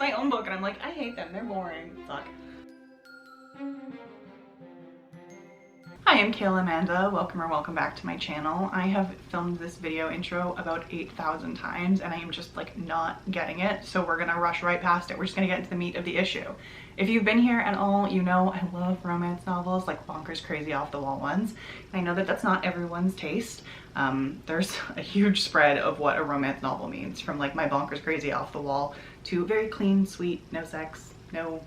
my own book and I'm like, I hate them, they're boring. Fuck. Hi, I'm Kayla Amanda. Welcome back to my channel. I have filmed this video intro about 8,000 times and I am just like not getting it, so we're gonna rush right past it. We're just gonna get into the meat of the issue. If you've been here at all, you know I love romance novels, like bonkers crazy off the wall ones. And I know that that's not everyone's taste. There's a huge spread of what a romance novel means, from like my bonkers crazy off the wall to very clean, sweet, no sex, no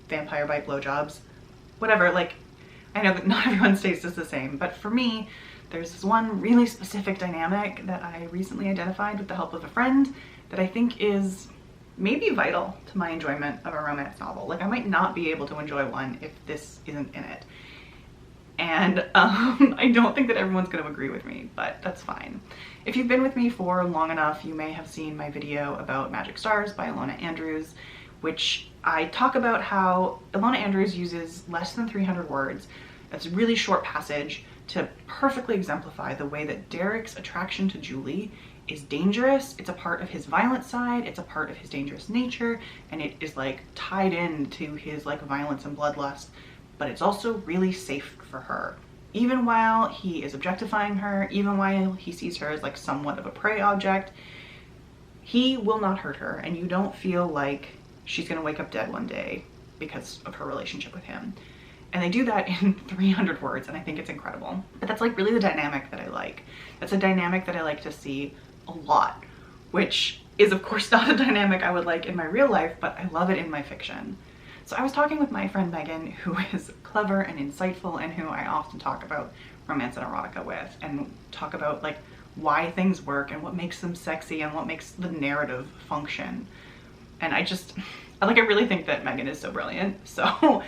vampire bite blowjobs, whatever. Like, I know that not everyone's taste is the same, but for me, there's this one really specific dynamic that I recently identified with the help of a friend that I think is maybe vital to my enjoyment of a romance novel. Like, I might not be able to enjoy one if this isn't in it. And I don't think that everyone's going to agree with me, but that's fine. If you've been with me for long enough, you may have seen my video about Magic Stars by Ilona Andrews, which I talk about how Ilona Andrews uses less than 300 words. That's a really short passage to perfectly exemplify the way that Derek's attraction to Julie is dangerous. It's a part of his violent side, it's a part of his dangerous nature, and it is like tied into his like violence and bloodlust, but it's also really safe for her. Even while he is objectifying her, even while he sees her as like somewhat of a prey object, he will not hurt her, and you don't feel like she's gonna wake up dead one day because of her relationship with him. And they do that in 300 words, and I think it's incredible. But that's like really the dynamic that I like. That's a dynamic that I like to see a lot, which is of course not a dynamic I would like in my real life, but I love it in my fiction. So I was talking with my friend Megan, who is clever and insightful and who I often talk about romance and erotica with, and talk about like why things work and what makes them sexy and what makes the narrative function. And I really think that Megan is so brilliant. So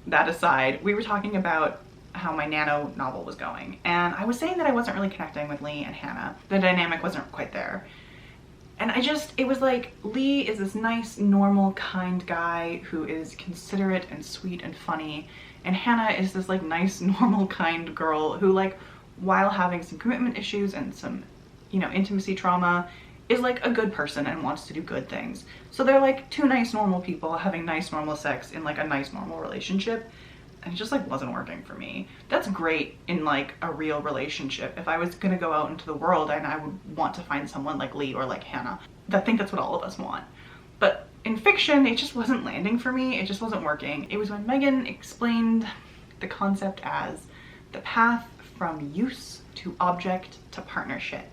that aside, we were talking about how my Nano novel was going, and I was saying that I wasn't really connecting with Lee and Hannah. The dynamic wasn't quite there. And it was like, Lee is this nice, normal, kind guy who is considerate and sweet and funny, and Hannah is this like nice, normal, kind girl who, like, while having some commitment issues and some, you know, intimacy trauma, is like a good person and wants to do good things. So they're like two nice, normal people having nice, normal sex in like a nice, normal relationship. And it just like wasn't working for me. That's great in like a real relationship. If I was gonna go out into the world and I would want to find someone like Lee or like Hannah, I think that's what all of us want. But in fiction, it just wasn't landing for me. It just wasn't working. It was when Megan explained the concept as the path from use to object to partnership.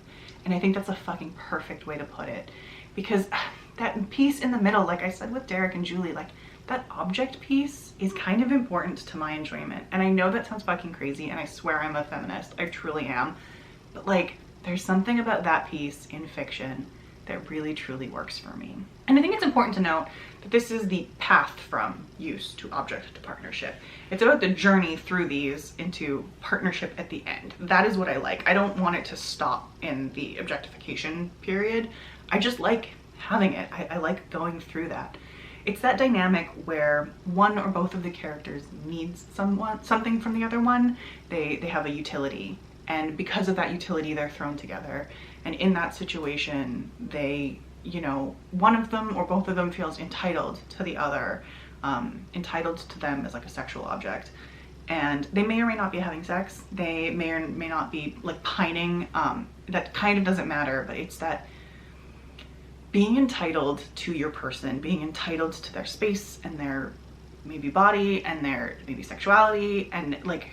And I think that's a fucking perfect way to put it, because that piece in the middle, like I said with Derek and Julie, like that object piece is kind of important to my enjoyment. And I know that sounds fucking crazy, and I swear I'm a feminist, I truly am, but like there's something about that piece in fiction that really truly works for me. And I think it's important to note that this is the path from use to object to partnership. It's about the journey through these into partnership at the end. That is what I like. I don't want it to stop in the objectification period. I just like having it. I like going through that. It's that dynamic where one or both of the characters needs something from the other one. They have a utility, and because of that utility, they're thrown together. And in that situation, they, you know, one of them or both of them feels entitled to the other, entitled to them as like a sexual object. And they may or may not be having sex. They may or may not be like pining. That kind of doesn't matter, but it's that being entitled to your person, being entitled to their space and their maybe body and their maybe sexuality, and like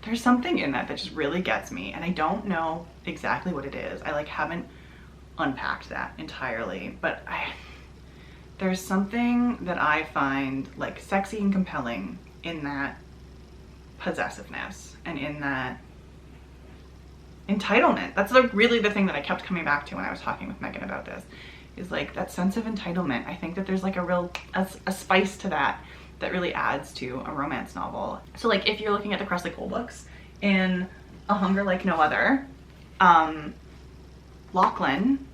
there's something in that that just really gets me, and I don't know exactly what it is. I like haven't unpacked that entirely, but there's something that I find like sexy and compelling in that possessiveness and in that entitlement. That's like really the thing that I kept coming back to when I was talking with Megan about this, is like that sense of entitlement. I think that there's like a spice to that that really adds to a romance novel. So like if you're looking at the Kresley Cole books, in A Hunger Like No Other, Lachlan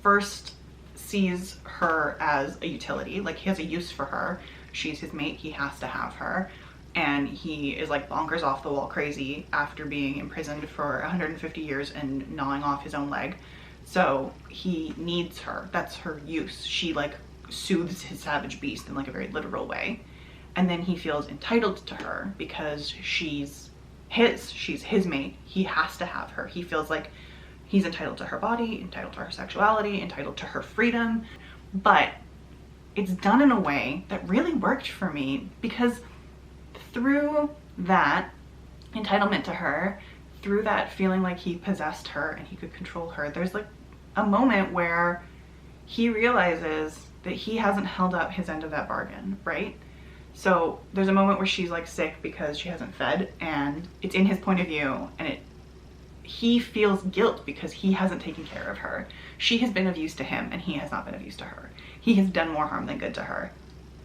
first sees her as a utility, like he has a use for her. She's his mate, he has to have her. And he is like bonkers off the wall crazy after being imprisoned for 150 years and gnawing off his own leg. So he needs her. That's her use. She like soothes his savage beast in like a very literal way. And then he feels entitled to her because she's his mate. He has to have her. He feels like he's entitled to her body, entitled to her sexuality, entitled to her freedom. But it's done in a way that really worked for me, because through that entitlement to her, through that feeling like he possessed her and he could control her, there's like a moment where he realizes that he hasn't held up his end of that bargain, right? So there's a moment where she's like sick because she hasn't fed, and it's in his point of view, and he feels guilt because he hasn't taken care of her. She has been of use to him and he has not been of use to her. He has done more harm than good to her,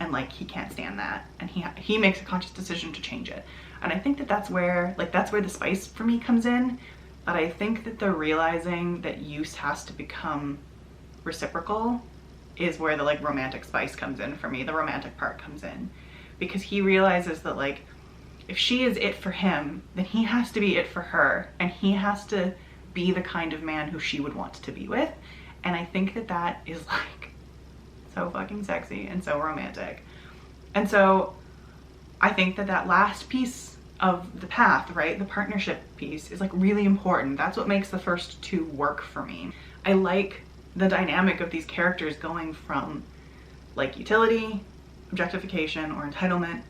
and like he can't stand that, and he makes a conscious decision to change it. And I think that that's where the spice for me comes in. But I think that the realizing that use has to become reciprocal is where the like romantic spice comes in for me. The romantic part comes in because he realizes that like if she is it for him, then he has to be it for her, and he has to be the kind of man who she would want to be with. And I think that that is like so fucking sexy and so romantic. And so I think that that last piece of the path, right, the partnership piece, is like really important. That's what makes the first two work for me. I like the dynamic of these characters going from like utility, objectification, or entitlement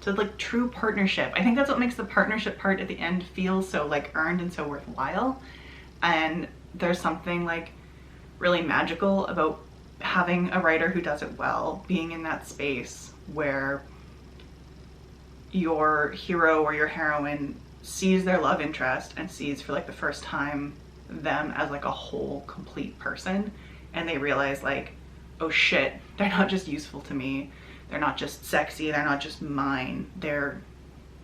to like true partnership. I think that's what makes the partnership part at the end feel so like earned and so worthwhile. And there's something like really magical about having a writer who does it well, being in that space where your hero or your heroine sees their love interest and sees for like the first time them as like a whole complete person, and they realize like, oh shit, they're not just useful to me, they're not just sexy, they're not just mine,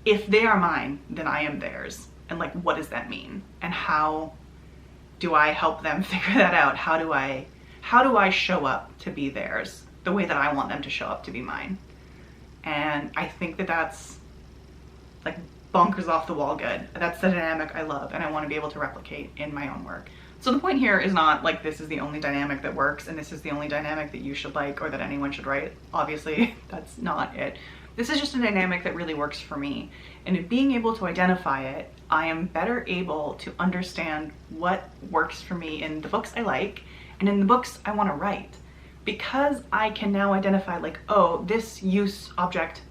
if they are mine, then I am theirs. And like, what does that mean? And how do I help them figure that out? How do I show up to be theirs the way that I want them to show up to be mine? And I think that that's like bonkers off the wall good. That's the dynamic I love and I want to be able to replicate in my own work. So the point here is not like this is the only dynamic that works and this is the only dynamic that you should like or that anyone should write. Obviously, that's not it. This is just a dynamic that really works for me. And in being able to identify it, I am better able to understand what works for me in the books I like and in the books I want to write. Because I can now identify like, oh, this use object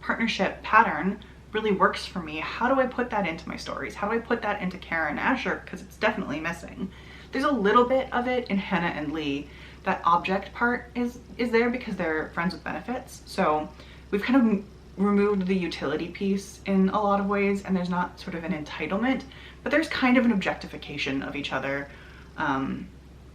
partnership pattern really works for me. How do I put that into my stories? How do I put that into Karen Asher? Because it's definitely missing. There's a little bit of it in Hannah and Lee. That object part is there because they're friends with benefits. So we've kind of removed the utility piece in a lot of ways, and there's not sort of an entitlement, but there's kind of an objectification of each other,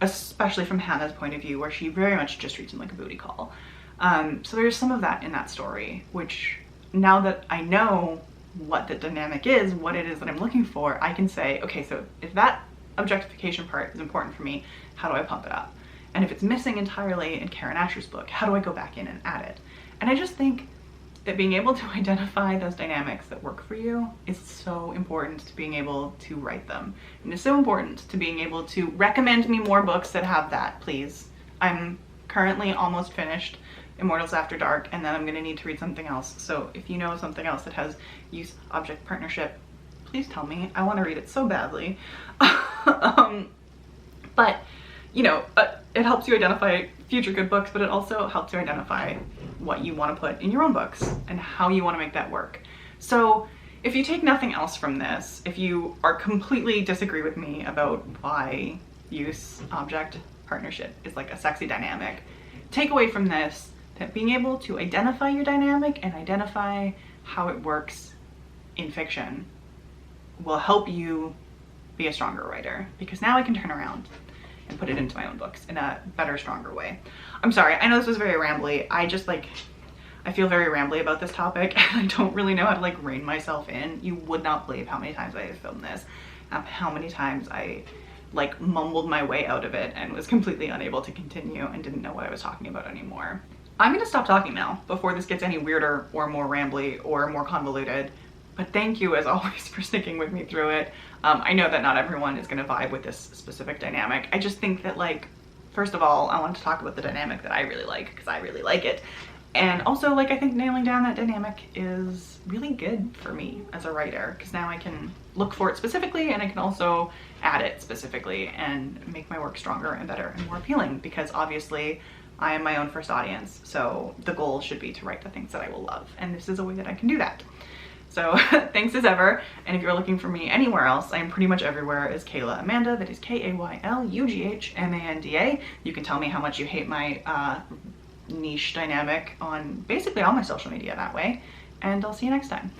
especially from Hannah's point of view, where she very much just treats him like a booty call. So there's some of that in that story, which now that I know what the dynamic is, what it is that I'm looking for, I can say, okay, so if that objectification part is important for me, how do I pump it up? And if it's missing entirely in Karen Asher's book, how do I go back in and add it? And I just think that being able to identify those dynamics that work for you is so important to being able to write them. And it's so important to being able to recommend me more books that have that, please. I'm currently almost finished Immortals After Dark, and then I'm gonna need to read something else. So if you know something else that has use object partnership, please tell me. I want to read it so badly. But you know, it helps you identify future good books, but it also helps you identify what you want to put in your own books and how you want to make that work. So if you take nothing else from this, if you are completely disagree with me about why use object partnership is like a sexy dynamic, take away from this that being able to identify your dynamic and identify how it works in fiction will help you be a stronger writer, because now I can turn around and put it into my own books in a better, stronger way. I'm sorry, I know this was very rambly. I feel very rambly about this topic and I don't really know how to like rein myself in. You would not believe how many times I have filmed this, how many times I like mumbled my way out of it and was completely unable to continue and didn't know what I was talking about anymore. I'm gonna stop talking now before this gets any weirder or more rambly or more convoluted. But thank you as always for sticking with me through it. I know that not everyone is gonna vibe with this specific dynamic. I just think that like first of all, I want to talk about the dynamic that I really like, because I really like it. And also, like, I think nailing down that dynamic is really good for me as a writer, because now I can look for it specifically, and I can also add it specifically and make my work stronger and better and more appealing, because obviously I am my own first audience. So the goal should be to write the things that I will love. And this is a way that I can do that. So thanks as ever. And if you're looking for me anywhere else, I am pretty much everywhere as Kayla Amanda. That is Kaylughmanda. You can tell me how much you hate my niche dynamic on basically all my social media that way. And I'll see you next time.